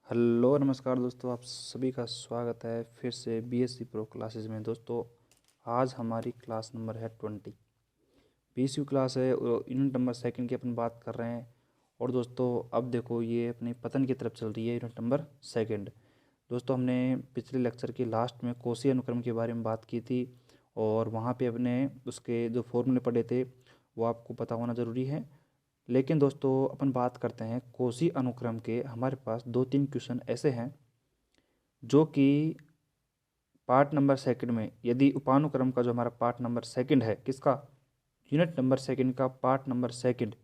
Hello नमस्कार दोस्तों, आप सभी का स्वागत है फिर से बीएससी प्रो क्लासेस में। दोस्तों आज हमारी क्लास नंबर है 20। बीएससी क्लास है और यूनिट नंबर सेकंड की अपन बात कर रहे हैं। और दोस्तों अब देखो ये अपनी पतन की तरफ चल रही है यूनिट नंबर सेकंड। दोस्तों हमने पिछले लेक्चर के लास्ट में कोसी अनुक्रम के बारे में बात की थी और वहाँ पे अपने उसके जो फॉर्मूले पढ़े थे वो आपको पता होना ज़रूरी है। लेकिन दोस्तों अपन बात करते हैं कोसी अनुक्रम के। हमारे पास 2-3 क्वेश्चन ऐसे हैं जो कि पार्ट नंबर सेकंड में, यदि उपानुक्रम का जो हमारा पार्ट नंबर सेकंड है, किसका, यूनिट नंबर सेकंड का part number second.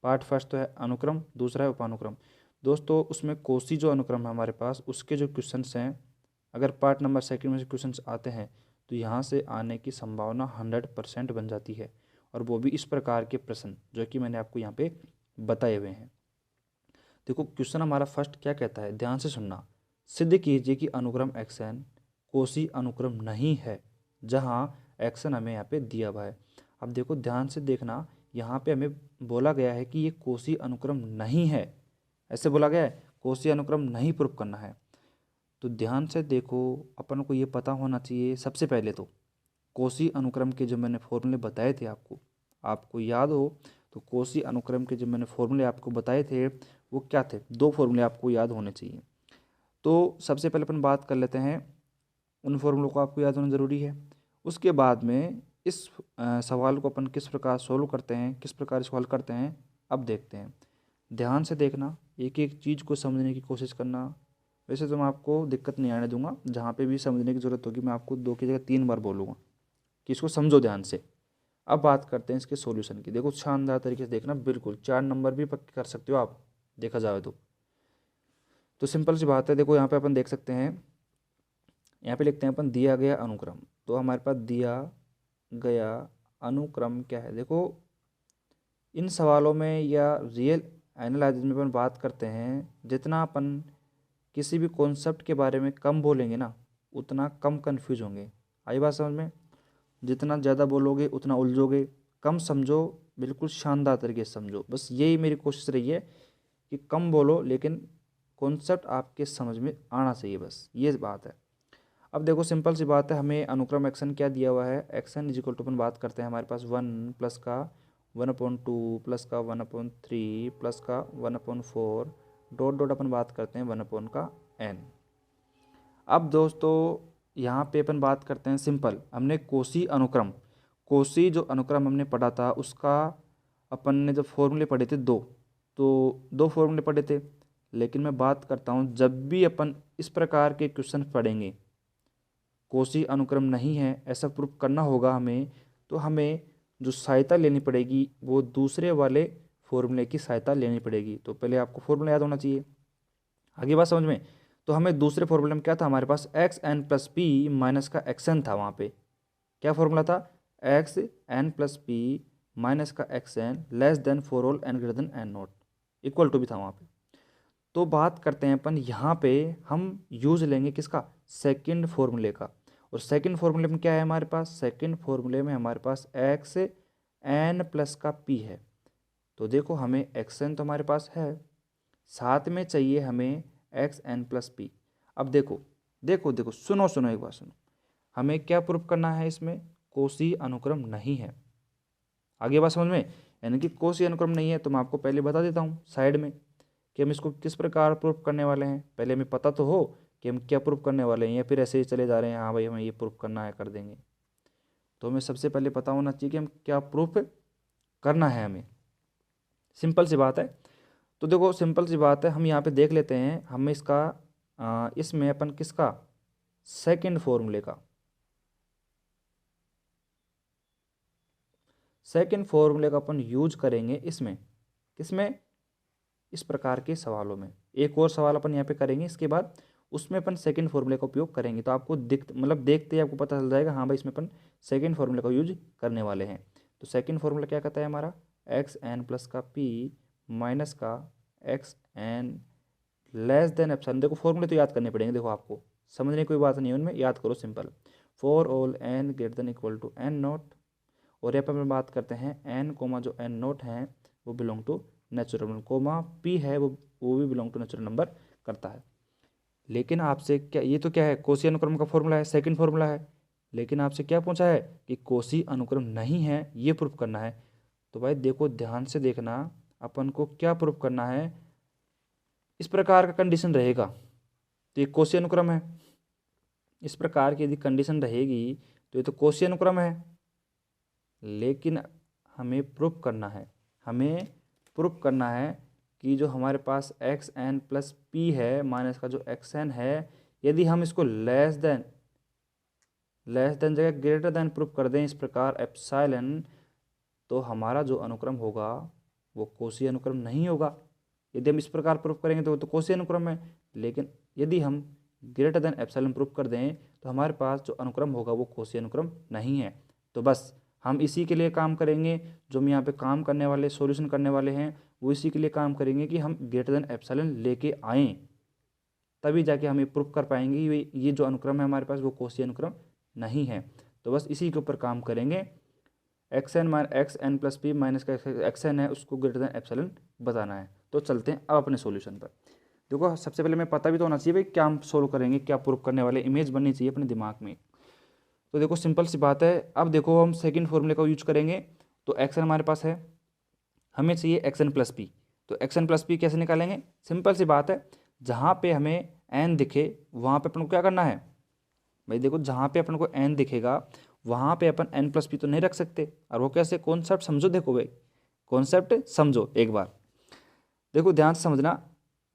Part first तो है अनुक्रम, दूसरा है उपानुक्रम। दोस्तों उसमें कोसी जो अनुक्रम है हमारे पास, उसके जो क्वेश्चंस हैं, अगर पार्ट नंबर सेकंड में से क्वेश्चंस आते हैं तो यहाँ से आने की संभावना 100% बन जाती है। और वो भी इस प्रकार के प्रश्न जो कि मैंने आपको यहाँ पे बताए हुए हैं। देखो क्वेश्चन हमारा फर्स्ट क्या कहता है, ध्यान से सुनना। सिद्ध कीजिए कि अनुक्रम एक्सन कोसी अनुक्रम नहीं है, जहाँ एक्सन हमें यहाँ पे दिया हुआ है। अब देखो ध्यान से देखना, यहाँ पे हमें बोला गया है कि ये कोसी अनुक्रम नहीं है। ऐसे बोला गया है, कोसी अनुक्रम नहीं प्रूफ करना है। तो ध्यान से देखो, अपन को ये पता होना चाहिए सबसे पहले तो कोसी अनुक्रम के जो मैंने फॉर्मूले बताए थे आपको याद हो तो कोसी अनुक्रम के जो मैंने फॉर्मूले आपको बताए थे वो क्या थे, दो फॉर्मूले आपको याद होने चाहिए। तो सबसे पहले अपन बात कर लेते हैं, उन फॉर्मूलों को आपको याद होना ज़रूरी है। उसके बाद में इस सवाल को अपन किस प्रकार सोल्व करते हैं, किस प्रकार इसको हल करते हैं, अब देखते हैं। ध्यान से देखना, एक एक चीज़ को समझने की कोशिश करना। वैसे तो मैं आपको दिक्कत नहीं आने दूंगा, जहाँ पे भी समझने की ज़रूरत होगी मैं आपको 2 की जगह 3 बार बोलूँगा कि इसको समझो ध्यान से। अब बात करते हैं इसके सॉल्यूशन की। देखो शानदार तरीके से देखना, बिल्कुल 4 नंबर भी पक्के कर सकते हो आप, देखा जाए तो सिंपल सी बात है। देखो यहाँ पे अपन देख सकते हैं, यहाँ पे लिखते हैं अपन दिया गया अनुक्रम। तो हमारे पास दिया गया अनुक्रम क्या है, देखो इन सवालों में या रियल एनालिसिस में अपन बात करते हैं, जितना अपन किसी भी कॉन्सेप्ट के बारे में कम बोलेंगे ना उतना कम कंफ्यूज होंगे। आई बात समझ में, जितना ज़्यादा बोलोगे उतना उलझोगे। कम समझो, बिल्कुल शानदार तरीके से समझो। बस यही मेरी कोशिश रही है कि कम बोलो लेकिन कॉन्सेप्ट आपके समझ में आना चाहिए, बस ये बात है। अब देखो सिंपल सी बात है, हमें अनुक्रम एक्शन क्या दिया हुआ है, एक्शन इज इक्वल टू अपन बात करते हैं हमारे पास 1 प्लस का 1/2 प्लस का 1/3 प्लस का 1/4 डॉट डॉट अपन बात करते हैं 1/n। अब दोस्तों यहाँ पे अपन बात करते हैं सिंपल, हमने कोसी जो अनुक्रम हमने पढ़ा था उसका अपन ने जब फॉर्मूले पढ़े थे तो दो फॉर्मूले पढ़े थे। लेकिन मैं बात करता हूँ, जब भी अपन इस प्रकार के क्वेश्चन पढ़ेंगे, कोसी अनुक्रम नहीं है ऐसा प्रूफ करना होगा हमें, तो हमें जो सहायता लेनी पड़ेगी वो दूसरे वाले फॉर्मूले की सहायता लेनी पड़ेगी। तो पहले आपको फॉर्मूला याद होना चाहिए, आगे बात समझ में। तो हमें दूसरे फॉर्मूले में क्या था, हमारे पास x n plus p minus का एक्स एन था। वहाँ पे क्या फॉर्मूला था, x n plus p minus का x n less than for all n greater than n nought, equal to भी था वहाँ पे। तो बात करते हैं अपन, यहाँ पे हम यूज लेंगे किसका, सेकंड फॉर्मूले का। और सेकंड फॉर्मूले में क्या है हमारे पास, सेकंड फॉर्मूले में हमारे पास एक्स एन प्लस का पी है। तो देखो हमें एक्स एन तो हमारे पास है, साथ में चाहिए हमें एक्स एन प्लस पी। अब देखो देखो देखो सुनो सुनो एक बार सुनो, हमें क्या प्रूफ करना है इसमें, कोसी अनुक्रम नहीं है। आगे बात समझ में, यानी कि कोसी अनुक्रम नहीं है। तो मैं आपको पहले बता देता हूँ साइड में कि हम इसको किस प्रकार प्रूफ करने वाले हैं। पहले हमें पता तो हो कि हम क्या प्रूफ करने वाले हैं, या फिर ऐसे ही चले जा रहे हैं हाँ भाई हमें ये प्रूफ करना है कर देंगे। तो हमें सबसे पहले पता होना चाहिए कि हम क्या प्रूफ करना है हमें। सिंपल सी बात है। तो देखो सिंपल सी बात है, हम यहाँ पे देख लेते हैं, हमें इसका इसमें अपन किसका, सेकंड फॉर्मूले का, सेकंड फॉर्मूले का अपन यूज करेंगे इसमें, किसमें, इस प्रकार के सवालों में। एक और सवाल अपन यहाँ पे करेंगे, इसके बाद उसमें अपन सेकंड फॉर्मूले का उपयोग करेंगे। तो आपको देखते ही आपको पता चल जाएगा हाँ भाई इसमें अपन सेकंड फॉर्मूले का यूज करने वाले हैं। तो सेकंड फॉर्मूला क्या कहता है हमारा, एक्स एन प्लस का पी माइनस का x n less than epsilon. देखो फॉर्मूले तो याद करने पड़ेंगे, देखो आपको समझने की कोई बात नहीं है उनमें, याद करो simple. For all n greater than equal to n naught. और यहाँ पर हम बात करते हैं एन कोमा जो एन नोट है वो belong to natural number, comma p है वो भी बिलोंग टू नेचुरल नंबर करता है। लेकिन आपसे क्या, ये तो क्या है, कोसी अनुक्रम का फॉर्मूला है, सेकंड फॉर्मूला है, लेकिन आपसे क्या पूछा है कि कोसी अनुक्रम नहीं है, ये प्रूफ करना है। तो भाई देखो ध्यान से देखना, अपन को क्या प्रूफ करना है, इस प्रकार का कंडीशन रहेगा तो ये कोसी अनुक्रम है, इस प्रकार की यदि कंडीशन रहेगी तो ये तो कोसी अनुक्रम है। लेकिन हमें प्रूफ करना है, हमें प्रूफ करना है कि जो हमारे पास एक्स एन प्लस पी है माइनस का जो एक्स एन है, यदि हम इसको लेस देन जगह ग्रेटर देन प्रूफ कर दें इस प्रकार एप्सिलॉन, तो हमारा जो अनुक्रम होगा वो कोसी अनुक्रम नहीं होगा। यदि हम इस प्रकार प्रूफ करेंगे तो वो तो कोसी अनुक्रम है, लेकिन यदि हम ग्रेटर देन एप्सिलॉन प्रूफ कर दें तो हमारे पास जो अनुक्रम होगा वो कोसी अनुक्रम नहीं है। तो बस हम इसी के लिए काम करेंगे, जो हम यहाँ पे काम करने वाले सॉल्यूशन करने वाले हैं वो इसी के लिए काम करेंगे कि हम ग्रेटर देन एप्सिलॉन लेके आएँ, तभी जाके हम ये प्रूफ कर पाएंगे ये जो अनुक्रम है हमारे पास वो कोसी अनुक्रम नहीं है। तो बस इसी के ऊपर काम करेंगे, x n plus p minus का एक्स एन है उसको ग्रेटर देन एप्सिलॉन बताना है। तो चलते हैं अब अपने सॉल्यूशन पर। देखो सबसे पहले हमें पता भी तो होना चाहिए भाई क्या हम सोल्व करेंगे, क्या प्रूफ करने वाले, इमेज बननी चाहिए अपने दिमाग में। तो देखो सिंपल सी बात है, अब देखो हम सेकंड फॉर्मूले का यूज करेंगे। तो एक्स एन हमारे पास है, हमें चाहिए एक्स एन प्लस पी। तो एक्स एन प्लस पी कैसे निकालेंगे, सिंपल सी बात है, जहाँ पे हमें एन दिखे वहाँ पे अपन को क्या करना है भाई, देखो जहाँ पे अपन को एन दिखेगा वहाँ पे अपन एन प्लस पी तो नहीं रख सकते। और वो कैसे, कॉन्सेप्ट समझो, देखो भाई कॉन्सेप्ट समझो एक बार, देखो ध्यान से समझना।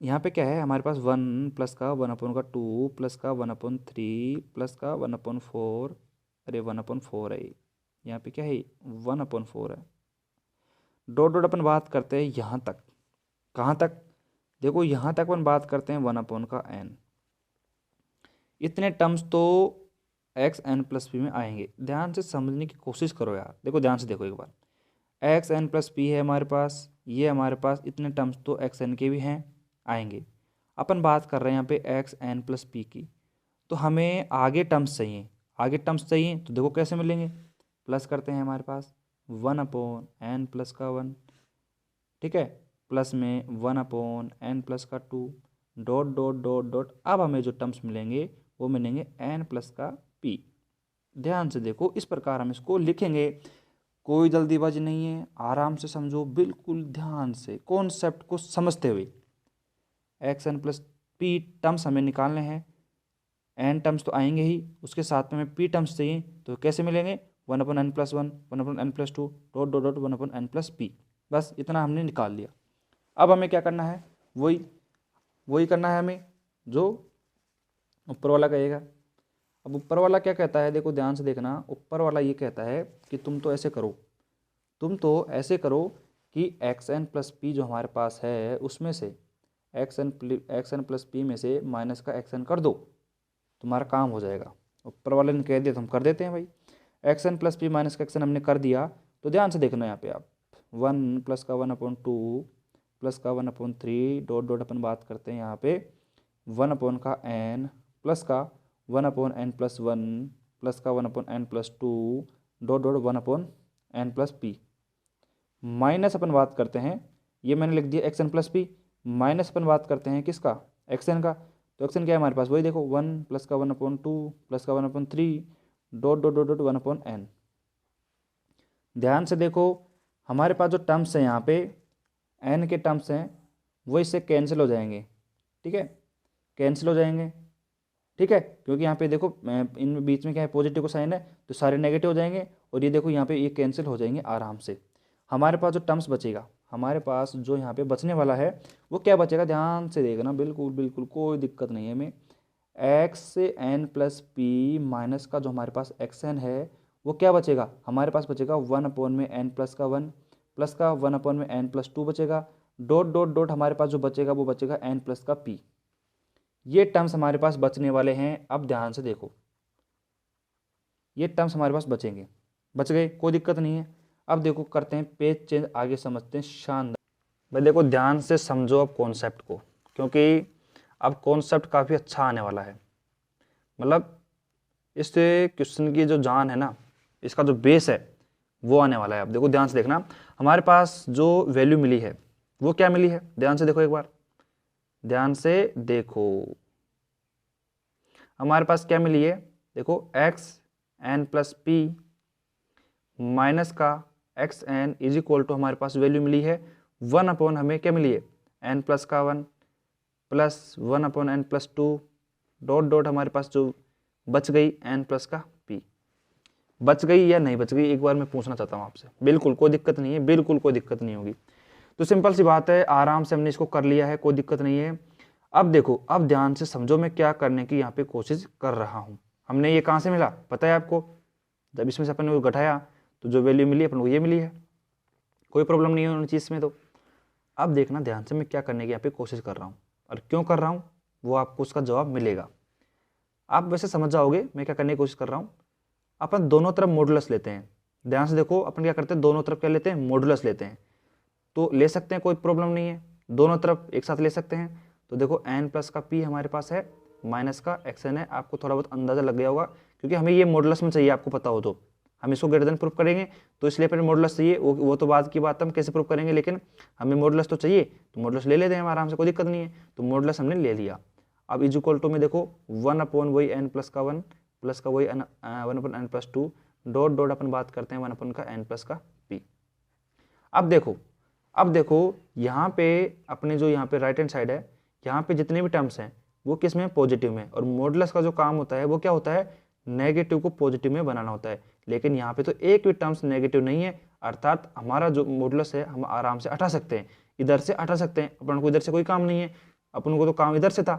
यहाँ पे क्या है हमारे पास 1 प्लस का 1/2 प्लस का 1/3 प्लस का 1/4, अरे 1/4 है यहाँ पे, क्या है 1/4 है। डॉट डॉट अपन बात करते हैं यहाँ तक, कहाँ तक, देखो यहाँ तक अपन बात करते हैं 1/n। इतने टर्म्स तो एक्स एन प्लस पी में आएंगे, ध्यान से समझने की कोशिश करो यार। देखो ध्यान से देखो एक बार, एक्स एन प्लस पी है हमारे पास, ये हमारे पास इतने टर्म्स तो एक्स एन के भी हैं, आएंगे। अपन बात कर रहे हैं यहाँ पे एक्स एन प्लस पी की, तो हमें आगे टर्म्स चाहिए, आगे टर्म्स चाहिए तो देखो कैसे मिलेंगे, प्लस करते हैं हमारे पास 1/n प्लस का 1, ठीक है, प्लस में 1/n प्लस का 2, डॉट डॉट डॉट डॉट। अब हमें जो टर्म्स मिलेंगे वो मिलेंगे n प्लस का p। ध्यान से देखो इस प्रकार हम इसको लिखेंगे, कोई जल्दीबाजी नहीं है, आराम से समझो, बिल्कुल ध्यान से कॉन्सेप्ट को समझते हुए। X n plus p terms हमें निकालने हैं, एन टर्म्स तो आएंगे ही, उसके साथ में हमें पी टर्म्स चाहिए, तो कैसे मिलेंगे 1/n plus 1, 1/n plus 2, dot dot dot 1/n plus P. बस इतना हमने निकाल लिया। अब हमें क्या करना है, वही करना है हमें जो ऊपर वाला कहेगा। अब ऊपर वाला क्या कहता है, देखो ध्यान से देखना, ऊपर वाला ये कहता है कि तुम तो ऐसे करो कि एक्स एन प्लस पी जो हमारे पास है उसमें से एक्स एन प्लस पी में से माइनस का एक्स एन कर दो, तुम्हारा काम हो जाएगा। ऊपर वाले ने कह दिया तो हम कर देते हैं भाई, x n plus p minus का एक्स एन हमने कर दिया। तो ध्यान से देखना यहाँ पे आप 1 प्लस का 1/2 प्लस का 1/3, डॉट डॉट अपन बात करते हैं यहाँ पे 1/n का n प्लस का 1/n प्लस 1 प्लस का 1/n plus 2, dot dot 1/n plus p. Minus अपन बात करते हैं, ये मैंने लिख दिया x n plus p, minus अपन बात करते हैं किसका, एक्स एन का। तो एक्स एन क्या है हमारे पास, वही देखो 1 प्लस का 1/2 प्लस का 1/3, dot dot dot dot 1/n। ध्यान से देखो हमारे पास जो टर्म्स हैं यहाँ पे n के टर्म्स हैं वो इससे कैंसिल हो जाएंगे, ठीक है, कैंसिल हो जाएंगे, ठीक है, क्योंकि यहाँ पे देखो इन बीच में क्या है पॉजिटिव को साइन है तो सारे नेगेटिव हो जाएंगे, और ये देखो यहाँ पे ये कैंसिल हो जाएंगे आराम से। हमारे पास जो टर्म्स बचेगा, हमारे पास जो यहाँ पे बचने वाला है वो क्या बचेगा, ध्यान से देखना, बिल्कुल बिल्कुल कोई दिक्कत नहीं है हमें। X n plus p minus का जो हमारे पास एक्स एन है वो क्या बचेगा, हमारे पास बचेगा 1/n में n प्लस का 1 प्लस का 1/n में n प्लस 2 बचेगा, डॉट डॉट डॉट हमारे पास जो बचेगा वो बचेगा n प्लस का p। ये टर्म्स हमारे पास बचने वाले हैं। अब ध्यान से देखो, ये टर्म्स हमारे पास बचेंगे, बच गए, कोई दिक्कत नहीं है। अब देखो करते हैं पेज चेंज, आगे समझते हैं, शानदार भाई। देखो ध्यान से समझो अब कॉन्सेप्ट को, क्योंकि अब कॉन्सेप्ट काफ़ी अच्छा आने वाला है, मतलब इस क्वेश्चन की जो जान है ना, इसका जो बेस है वो आने वाला है। अब देखो ध्यान से देखना, हमारे पास जो वैल्यू मिली है वो क्या मिली है, ध्यान से देखो एक बार, ध्यान से देखो, हमारे पास क्या मिली है, देखो x n plus p minus का x n is equal to हमारे पास वैल्यू मिली है 1 अपॉन हमें क्या मिली है एन प्लस का 1 plus 1 upon n plus 2 dot dot हमारे पास जो बच गई एन प्लस का पी। बच गई या नहीं बच गई एक बार मैं पूछना चाहता हूँ आपसे। बिल्कुल कोई दिक्कत नहीं है, बिल्कुल कोई दिक्कत नहीं होगी। तो सिंपल सी बात है, आराम से हमने इसको कर लिया है, कोई दिक्कत नहीं है। अब देखो, अब ध्यान से समझो मैं क्या करने की यहाँ पे कोशिश कर रहा हूँ। हमने ये कहाँ से मिला पता है आपको, जब इसमें से अपन ने घटाया तो जो वैल्यू मिली अपन को ये मिली है, कोई प्रॉब्लम नहीं है उन चीज़ में। तो अब देखना ध्यान से मैं क्या करने की यहाँ पे कोशिश कर रहा हूँ और क्यों कर रहा हूँ, वो आपको उसका जवाब मिलेगा। आप वैसे समझ जाओगे मैं क्या करने की कोशिश कर रहा हूँ। अपन दोनों तरफ मॉडुलस लेते हैं, ध्यान से देखो अपन क्या करते हैं, दोनों तरफ क्या लेते हैं, मॉडुलस लेते हैं। तो ले सकते हैं, कोई प्रॉब्लम नहीं है, दोनों तरफ एक साथ ले सकते हैं। तो देखो एन प्लस का पी हमारे पास है माइनस का एक्स एन है। आपको थोड़ा बहुत अंदाजा लग गया होगा क्योंकि हमें ये मॉडुलस में चाहिए, आपको पता हो तो हम इसको ग्रेटर देन प्रूफ करेंगे, तो इसलिए फिर मॉडुलस चाहिए। वो तो बाद की बात हम कैसे प्रूफ करेंगे, लेकिन हमें मॉडुलस तो चाहिए, तो मॉडुलस ले लेते हैं हम आराम से, कोई दिक्कत नहीं है। तो मॉडुलस हमने ले लिया। अब इज इक्वल टू में देखो 1 अपॉन वही एन प्लस का 1 प्लस का वही 1 upon n plus 2 dot dot अपन बात करते हैं 1 अपॉन का एन प्लस का पी। अब देखो यहाँ पे अपने जो यहाँ पे राइट हैंड साइड है, यहाँ पे जितने भी टर्म्स हैं वो किस में, पॉजिटिव में। और मॉडुलस का जो काम होता है वो क्या होता है, नेगेटिव को पॉजिटिव में बनाना होता है। लेकिन यहाँ पे तो एक भी टर्म्स नेगेटिव नहीं है, अर्थात हमारा जो मॉडुलस है हम आराम से हटा सकते हैं, इधर से हटा सकते हैं। अपन को इधर से कोई काम नहीं है, अपन को तो काम इधर से था,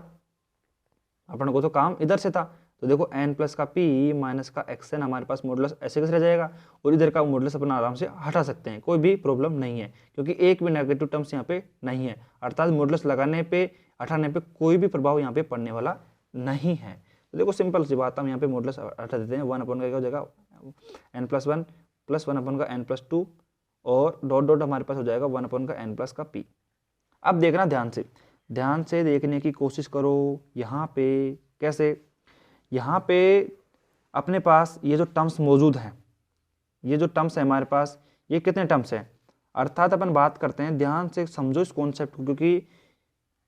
अपन को तो काम इधर से था। तो देखो एन प्लस का पी माइनस का एक्स एन हमारे पास मॉडुलस ऐसे कैसे रह जाएगा, और इधर का मॉडुलस अपन आराम से हटा सकते हैं, कोई भी प्रॉब्लम नहीं है क्योंकि एक भी नेगेटिव टर्म्स यहाँ पे नहीं है। अर्थात मॉडुलस लगाने पे हटाने पे कोई भी प्रभाव यहाँ पे पड़ने वाला नहीं है। तो देखो सिंपल सी बात, हम यहाँ पे मॉडुलस हटा देते हैं। 1 अपॉन का क्या हो जाएगा एन प्लस 1 प्लस 1 अपॉन का एन प्लस 2 और डॉट डॉट हमारे पास हो जाएगा 1 अपॉन का एन प्लस का पी। अब देखना ध्यान से देखने की कोशिश करो। यहाँ पे कैसे, यहाँ पे अपने पास ये जो टर्म्स मौजूद हैं, ये जो टर्म्स है हमारे पास, ये कितने टर्म्स हैं, अर्थात अपन बात करते हैं, ध्यान से समझो इस कॉन्सेप्ट को, क्योंकि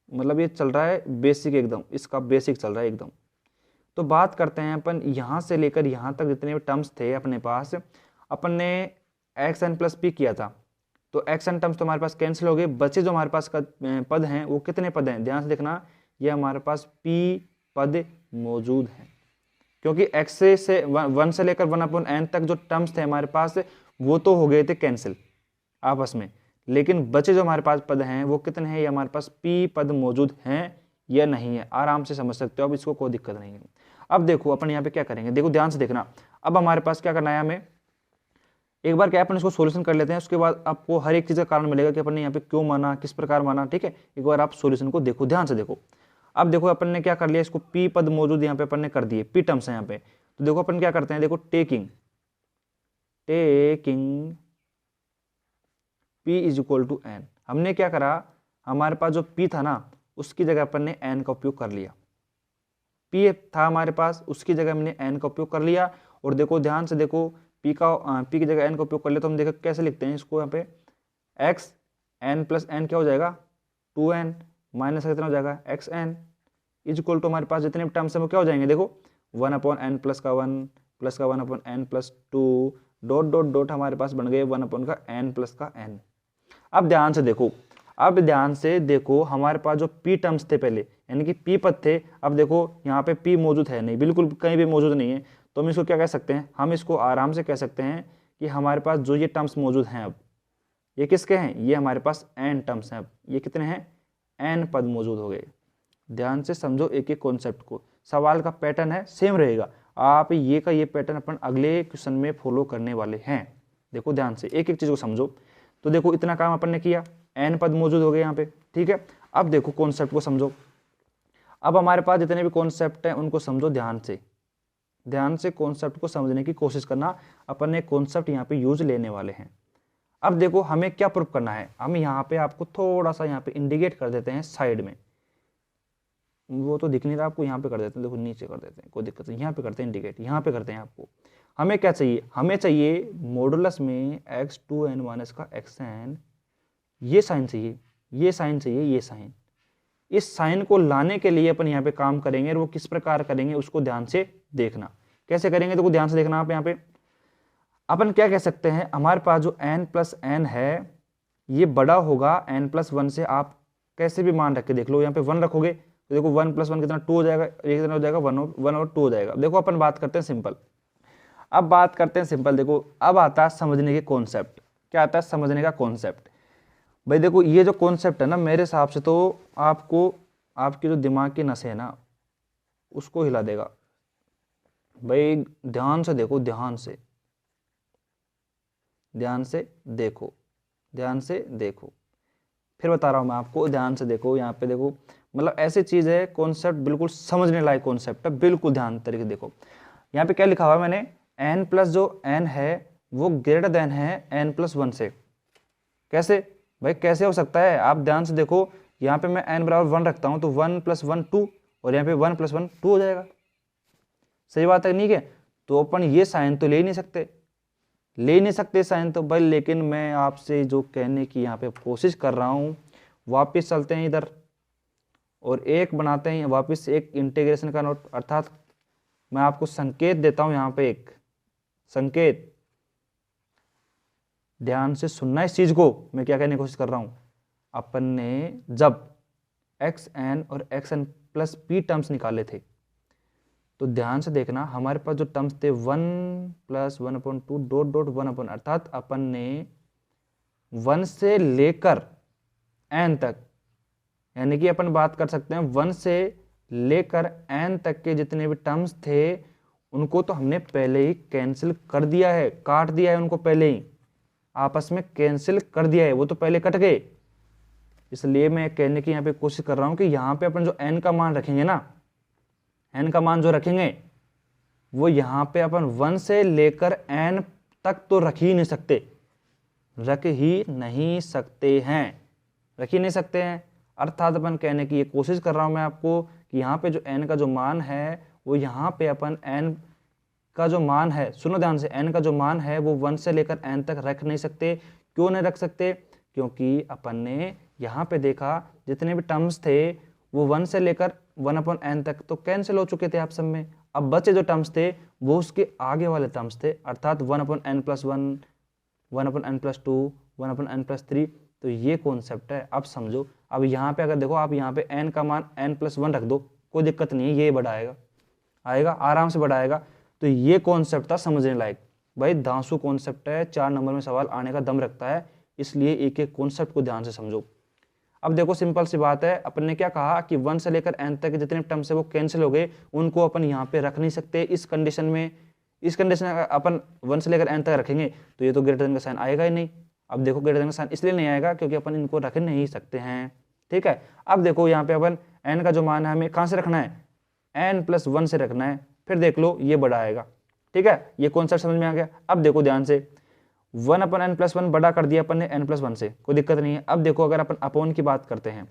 मतलब ये चल रहा है बेसिक, एकदम इसका बेसिक चल रहा है एकदम। तो बात करते हैं अपन यहाँ से लेकर यहाँ तक जितने भी टर्म्स थे अपने पास, अपन ने एक्स एन प्लस पी किया था, तो एक्स एन टर्म्स तो हमारे पास कैंसिल हो गए। बचे जो हमारे पास का पद हैं वो कितने पद हैं, ध्यान से देखना, ये हमारे पास पी पद मौजूद हैं, क्योंकि एक्स से 1 से लेकर 1 अपॉन एन तक जो टर्म्स थे हमारे पास वो तो हो गए थे कैंसिल आपस में, लेकिन बचे जो हमारे पास पद हैं वो कितने हैं, ये हमारे पास पी पद मौजूद हैं या नहीं है, आराम से समझ सकते हो। अब इसको कोई दिक्कत नहीं है। अब देखो अपन यहाँ पे क्या करेंगे, देखो ध्यान से देखना। अब हमारे पास क्या करना है, हमें एक बार क्या अपन इसको सॉल्यूशन कर लेते हैं, उसके बाद आपको हर एक चीज़ का कारण मिलेगा कि अपन ने यहाँ पे क्यों माना, किस प्रकार माना, ठीक है। एक बार आप सॉल्यूशन को देखो, ध्यान से देखो। अब देखो अपन ने क्या कर लिया, इसको पी पद मौजूद यहाँ पे अपन ने कर दिए, पी टर्म्स है यहाँ पे। तो देखो अपन क्या करते हैं, देखो taking p is equal to n, हमने क्या करा, हमारे पास जो पी था ना उसकी जगह अपन ने एन का उपयोग कर लिया। पी था हमारे पास, उसकी जगह हमने एन का उपयोग कर लिया। और देखो ध्यान से देखो, पी की जगह एन का उपयोग कर लिया, तो हम देखो कैसे लिखते हैं इसको, यहाँ पे एक्स एन प्लस एन क्या हो जाएगा 2n माइनस कितना हो जाएगा x n is equal to हमारे पास जितने भी टर्म्स हैं वो क्या हो जाएंगे, देखो 1 अपॉन एन प्लस का 1 प्लस का 1 upon n plus 2 dot dot dot हमारे पास बन गए 1 अपॉन का एन प्लस का एन। अब ध्यान से देखो हमारे पास जो पी टर्म्स थे पहले, यानी कि पी पद थे, अब देखो यहाँ पे पी मौजूद है नहीं, बिल्कुल कहीं भी मौजूद नहीं है। तो हम इसको क्या कह सकते हैं, हम इसको आराम से कह सकते हैं कि हमारे पास जो ये टर्म्स मौजूद हैं, अब ये किसके हैं, ये हमारे पास एन टर्म्स हैं। अब ये कितने हैं, एन पद मौजूद हो गए। ध्यान से समझो एक एक कॉन्सेप्ट को, सवाल का पैटर्न है सेम रहेगा, आप ये का ये पैटर्न अपन अगले क्वेश्चन में फॉलो करने वाले हैं। देखो ध्यान से एक एक चीज को समझो। तो देखो इतना काम अपन ने किया, एन पद मौजूद हो गए यहाँ पे, ठीक है। अब देखो कॉन्सेप्ट को समझो। अब हमारे पास जितने भी कॉन्सेप्ट हैं उनको समझो ध्यान से कॉन्सेप्ट को समझने की कोशिश करना। अपन ने कॉन्सेप्ट यहाँ पे यूज लेने वाले हैं। अब देखो हमें क्या प्रूफ करना है, हम यहाँ पे आपको थोड़ा सा यहाँ पे इंडिकेट कर देते हैं साइड में, वो तो दिख नहीं रहा आपको, यहाँ पे कर देते हैं, देखो नीचे कर देते हैं, कोई दिक्कत नहीं, यहाँ पे करते हैं इंडिकेट, यहाँ पे करते हैं आपको। हमें क्या चाहिए, हमें चाहिए मॉडुलस में x2n माइनस का xn, ये साइन चाहिए, ये साइन चाहिए, ये साइन। इस साइन को लाने के लिए अपन यहाँ पे काम करेंगे, और वो किस प्रकार करेंगे उसको ध्यान से देखना। कैसे करेंगे तो ध्यान से देखना आप यहाँ पे। अपन क्या कह सकते हैं, हमारे पास जो n प्लस एन है ये बड़ा होगा n प्लस वन से। आप कैसे भी मान रख के देख लो, यहाँ पे 1 रखोगे तो देखो 1 प्लस 1 कितना 2 हो जाएगा, एक कितना हो जाएगा 1 और 2 हो जाएगा। देखो अपन बात करते हैं सिंपल। अब बात करते हैं सिंपल, देखो अब आता है समझने के कॉन्सेप्ट। क्या आता है, समझने का कॉन्सेप्ट। भाई देखो ये जो कॉन्सेप्ट है ना, मेरे हिसाब से तो आपको आपकी जो दिमाग की नसें है ना उसको हिला देगा। भाई ध्यान से देखो, ध्यान से देखो, ध्यान से देखो, फिर बता रहा हूं मैं आपको, ध्यान से देखो। यहाँ पे देखो मतलब ऐसी चीज है, कॉन्सेप्ट बिल्कुल समझने लायक कॉन्सेप्ट है, बिल्कुल ध्यान तरीके से देखो। यहाँ पे क्या लिखा हुआ है मैंने, n प्लस जो n है वो ग्रेटर देन है n प्लस 1 से। कैसे भाई, कैसे हो सकता है, आप ध्यान से देखो। यहाँ पे मैं n बराबर 1 रखता हूँ तो 1 प्लस 1 2, और यहाँ पे 1 प्लस 1 2 हो जाएगा। सही बात है, नहीं है? तो अपन ये साइन तो ले ही नहीं सकते साइन तो भाई। लेकिन मैं आपसे जो कहने की यहाँ पे कोशिश कर रहा हूँ, वापस चलते हैं इधर और एक बनाते हैं वापस एक इंटीग्रेशन का नोट, अर्थात मैं आपको संकेत देता हूँ यहाँ पे, एक संकेत। ध्यान से सुनना इस चीज को, मैं क्या कहने की कोशिश कर रहा हूँ। अपन ने जब xn और xn प्लस p टर्म्स निकाले थे तो ध्यान से देखना, हमारे पास जो टर्म्स थे 1 प्लस 1/2 डॉट डॉट 1/, अर्थात अपन ने 1 से लेकर n तक, यानी कि अपन बात कर सकते हैं 1 से लेकर n तक के जितने भी टर्म्स थे उनको तो हमने पहले ही कैंसिल कर दिया है, काट दिया है उनको, पहले ही आपस में कैंसिल कर दिया है, वो तो पहले कट गए। इसलिए मैं कहने की यहाँ पे कोशिश कर रहा हूं कि यहाँ पे अपन जो n का मान रखेंगे ना, n का मान जो रखेंगे वो यहाँ पे अपन 1 से लेकर n तक तो रख ही नहीं सकते हैं। अर्थात अपन कहने की ये कोशिश कर रहा हूं मैं आपको कि यहाँ पे जो n का जो मान है वो यहाँ पे अपन n का जो मान है, सुनो ध्यान से, n का जो मान है वो 1 से लेकर n तक रख नहीं सकते। क्यों नहीं रख सकते? क्योंकि अपन ने यहाँ पे देखा जितने भी टर्म्स थे वो 1 से लेकर 1/n तक तो कैंसिल हो चुके थे आप सब में। अब बचे जो टर्म्स थे वो उसके आगे वाले टर्म्स थे, अर्थात 1/n plus 1, 1/n plus 2, 1/n plus 3। तो ये कॉन्सेप्ट है, अब समझो। अब यहाँ पे अगर देखो, आप यहाँ पे n का मान n प्लस 1 रख दो, कोई दिक्कत नहीं है, ये बढ़ाएगा, आएगा आराम से बढ़ाएगा। तो ये कॉन्सेप्ट था समझने लायक। भाई धांसू कॉन्सेप्ट है, 4 नंबर में सवाल आने का दम रखता है, इसलिए एक एक कॉन्सेप्ट को ध्यान से समझो। अब देखो सिंपल सी बात है, अपन ने क्या कहा कि 1 से लेकर n तक जितने टर्म्स है वो कैंसिल हो गए, उनको अपन यहाँ पे रख नहीं सकते इस कंडीशन में। इस कंडीशन में अपन 1 से लेकर n तक रखेंगे तो ये तो ग्रेटर देन का साइन आएगा ही नहीं। अब देखो ग्रेटर देन का साइन इसलिए नहीं आएगा क्योंकि अपन इनको रख नहीं सकते हैं, ठीक है। अब देखो यहाँ पे अपन n का जो मान है हमें कहाँ से रखना है, n प्लस 1 से रखना है। फिर देख लो ये बड़ा आएगा, ठीक है। ये कॉन्सेप्ट समझ में आ गया। अब देखो ध्यान से, 1/n प्लस 1 बड़ा कर दिया अपन ने n प्लस 1 से, कोई दिक्कत नहीं है। अब देखो अगर अपन अपोन की बात करते हैं,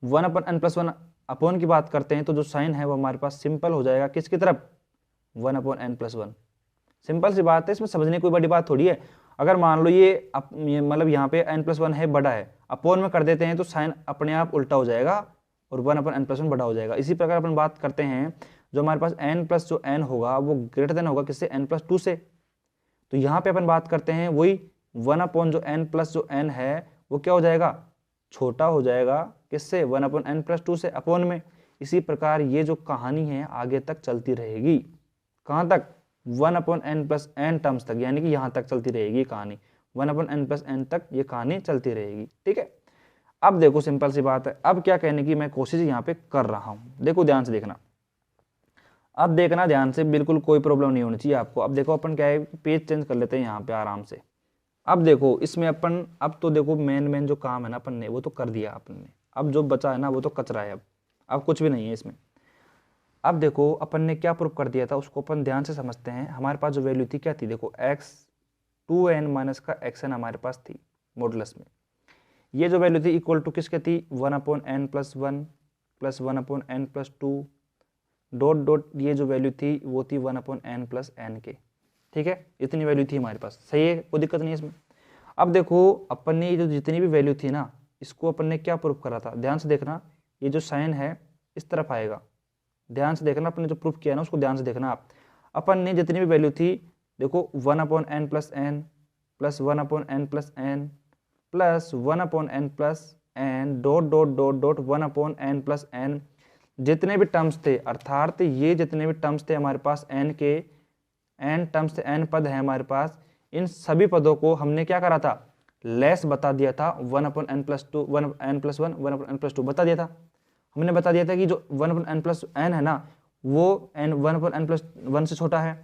1/n प्लस 1 अपोन की बात करते हैं तो जो साइन है वो हमारे पास सिंपल हो जाएगा किसकी तरफ, 1/n प्लस 1। सिंपल सी बात है, इसमें समझने कोई बड़ी बात थोड़ी है। अगर मान लो ये मतलब यहाँ पे n प्लस 1 है, बड़ा है, अपोन में कर देते हैं तो साइन अपने आप उल्टा हो जाएगा और 1/n प्लस 1 बड़ा हो जाएगा। इसी प्रकार अपन बात करते हैं जो हमारे पास n प्लस जो n होगा वो ग्रेटर देन होगा किससे, n प्लस 2 से। तो यहाँ पे अपन बात करते हैं वही 1/n जो n प्लस जो n है वो क्या हो जाएगा, छोटा हो जाएगा किससे, 1/n प्लस 2 से, अपोन में। इसी प्रकार ये जो कहानी है आगे तक चलती रहेगी, कहाँ तक, 1/n प्लस n टर्म्स तक, यानी कि यहाँ तक चलती रहेगी कहानी, 1/n प्लस n तक ये कहानी चलती रहेगी, ठीक है। अब देखो सिंपल सी बात है, अब क्या कहने की मैं कोशिश यहाँ पे कर रहा हूँ, देखो ध्यान से देखना। अब देखना ध्यान से, बिल्कुल कोई प्रॉब्लम नहीं होनी चाहिए आपको। अब देखो अपन क्या है, पेज चेंज कर लेते हैं यहाँ पे आराम से। अब देखो इसमें अपन, अब तो देखो मेन जो काम है ना अपन ने वो तो कर दिया अपन ने, अब जो बचा है ना वो तो कचरा है, अब कुछ भी नहीं है इसमें। अब देखो अपन ने क्या प्रूफ कर दिया था उसको अपन ध्यान से समझते हैं। हमारे पास जो वैल्यू थी क्या थी, देखो x 2n माइनस का xn हमारे पास थी मॉडुलस में। ये जो वैल्यू थी इक्वल टू किसके थी, 1/n plus 1 plus 1/n plus 2 dot dot, ये जो वैल्यू थी वो थी 1/n प्लस n के, ठीक है। इतनी वैल्यू थी हमारे पास, सही है, कोई दिक्कत नहीं है इसमें। अब देखो अपन ने जो जितनी भी वैल्यू थी ना इसको अपन ने क्या प्रूफ करा था, ध्यान से देखना, ये जो साइन है इस तरफ आएगा, ध्यान से देखना, अपन ने जो प्रूफ किया ना उसको ध्यान से देखना आप। अपन ने जितनी भी वैल्यू थी देखो 1/n plus n plus 1/n plus n plus 1/n plus n dot dot dot dot 1/n plus n, जितने भी टर्म्स थे, अर्थात ये जितने भी टर्म्स थे हमारे पास एन के, एन टर्म्स थे, एन पद है हमारे पास, इन सभी पदों को हमने क्या करा था, लेस बता दिया था 1/n plus 2, 1n plus 1, 1/n plus 2 बता दिया था। हमने बता दिया था कि जो 1/n प्लस n है ना वो n 1/n प्लस 1 से छोटा है,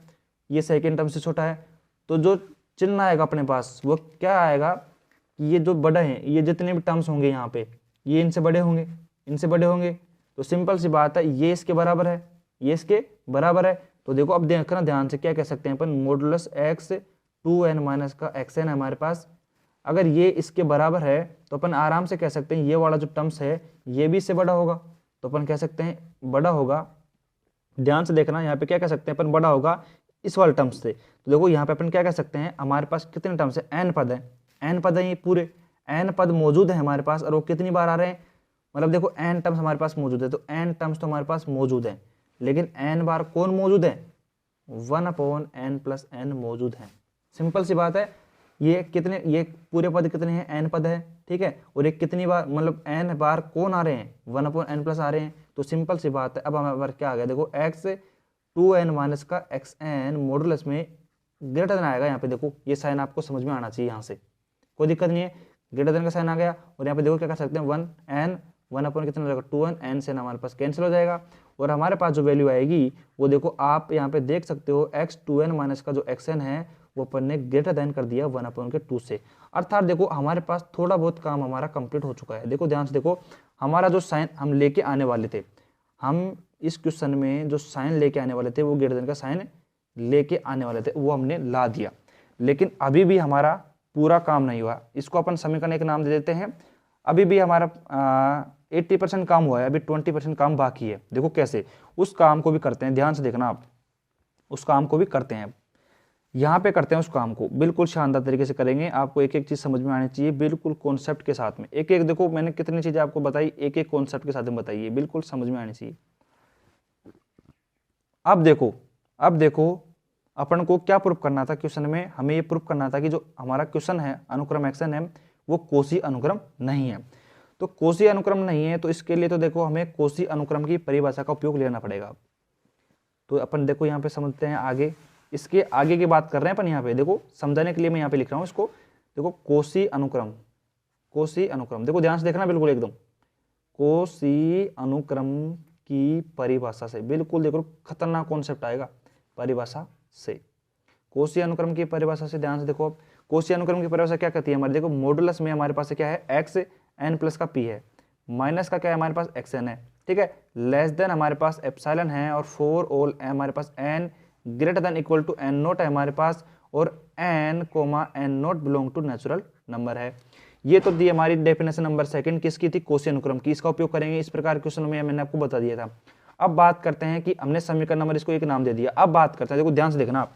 ये सेकेंड टर्म से छोटा है, तो जो चिन्ह आएगा अपने पास वो क्या आएगा कि ये जो बड़े हैं, ये जितने भी टर्म्स होंगे यहाँ पे ये इनसे बड़े होंगे, इनसे बड़े होंगे, तो सिंपल सी बात है ये इसके बराबर है, ये इसके बराबर है। तो देखो अब देखना ध्यान से, क्या कह सकते हैं अपन, मॉडुलस x 2n माइनस का xn है हमारे पास, अगर ये इसके बराबर है तो अपन आराम से कह सकते हैं ये वाला जो टर्म्स है ये भी इससे बड़ा होगा, तो अपन कह सकते हैं बड़ा होगा, ध्यान से देखना यहाँ पे क्या कह सकते हैं अपन, बड़ा होगा इस वाले टर्म्स से। तो देखो यहाँ पे अपन क्या कह सकते हैं, हमारे पास कितने टर्म्स है, n पद है, n पद है, ये पूरे n पद मौजूद है हमारे पास, और वो कितनी बार आ रहे हैं, मतलब देखो n टर्म्स हमारे पास मौजूद है, तो n टर्म्स तो हमारे पास मौजूद है, लेकिन n बार कौन मौजूद है, 1/n प्लस n मौजूद है। सिंपल सी बात है, ये कितने, ये पूरे पद कितने हैं, n पद है, ठीक है, और ये कितनी बार, मतलब n बार कौन आ रहे हैं, 1/n प्लस आ रहे हैं, तो सिंपल सी बात है। अब हमारे पास क्या आ गया, देखो x 2n माइनस का xn मॉडुलस में ग्रेटर देन आएगा, यहाँ पे देखो ये साइन आपको समझ में आना चाहिए, यहाँ से कोई दिक्कत नहीं है, ग्रेटर देन का साइन आ गया, और यहाँ पे देखो क्या कर सकते हैं, 1 कितना हो जाएगा 2n, n से हमारे पास कैंसिल हो जाएगा, और हमारे पास जो वैल्यू आएगी वो देखो आप यहाँ पे देख सकते हो, x 2n माइनस का जो xn है वो अपन ने ग्रेटर देन कर दिया 1/2 से, अर्थात देखो हमारे पास थोड़ा बहुत काम हमारा कंप्लीट हो चुका है। देखो ध्यान से देखो, हमारा जो साइन हम लेके आने वाले थे, हम इस क्वेश्चन में जो साइन लेके आने वाले थे वो ग्रेटर देन का साइन लेके आने वाले थे, वो हमने ला दिया, लेकिन अभी भी हमारा पूरा काम नहीं हुआ, इसको अपन समीकरण एक नाम दे देते हैं। अभी भी हमारा 80% काम हुआ है, अभी 20% काम बाकी है। देखो कैसे, उस काम को भी करते हैं, ध्यान से देखना आप, उस काम को भी करते हैं, यहाँ पे करते हैं उस काम को, बिल्कुल शानदार तरीके से करेंगे, आपको एक एक चीज समझ में आनी चाहिए, बिल्कुल कॉन्सेप्ट के साथ में, एक एक देखो मैंने कितनी चीजें आपको बताई, एक एक कॉन्सेप्ट के साथ में बताइए, बिल्कुल समझ में आनी चाहिए। अब देखो अपन को क्या प्रूफ करना था क्वेश्चन में, हमें ये प्रूफ करना था कि जो हमारा क्वेश्चन है अनुक्रम xn है वो कोसी अनुक्रम नहीं है, तो कोसी अनुक्रम नहीं है, तो इसके लिए तो देखो हमें कोसी अनुक्रम की परिभाषा का उपयोग लेना पड़ेगा। तो अपन देखो यहाँ पे समझते हैं आगे, इसके आगे की बात कर रहे हैं अपन, यहाँ पे देखो समझाने के लिए मैं यहाँ पे लिख रहा हूँ इसको, देखो कोसी अनुक्रम, कोसी अनुक्रम, देखो ध्यान से देखना बिल्कुल एकदम, कोसी अनुक्रम की परिभाषा से, बिल्कुल देखो खतरनाक कॉन्सेप्ट आएगा, परिभाषा से, कोसी अनुक्रम की परिभाषा से ध्यान से देखो, कोसी अनुक्रम की परिभाषा क्या कहती है हमारे, देखो मॉडुलस में हमारे पास क्या है, x n प्लस का p है, माइनस का क्या है हमारे पास xn है, ठीक है, लेस देन हमारे पास एप्सिलॉन है, और फॉर ऑल हमारे पास n greater than equal to n naught है हमारे पास, और n n naught belong to natural number है। ये तो दी हमारी डेफिनेशन नंबर सेकंड किसकी थी, कोसी अनुक्रम की, इसका उपयोग करेंगे इस प्रकार क्वेश्चन में, मैंने आपको बता दिया था। अब बात करते हैं कि हमने समीकरण नंबर इसको एक नाम दे दिया, अब बात करते हैं, देखो ध्यान से देखना आप,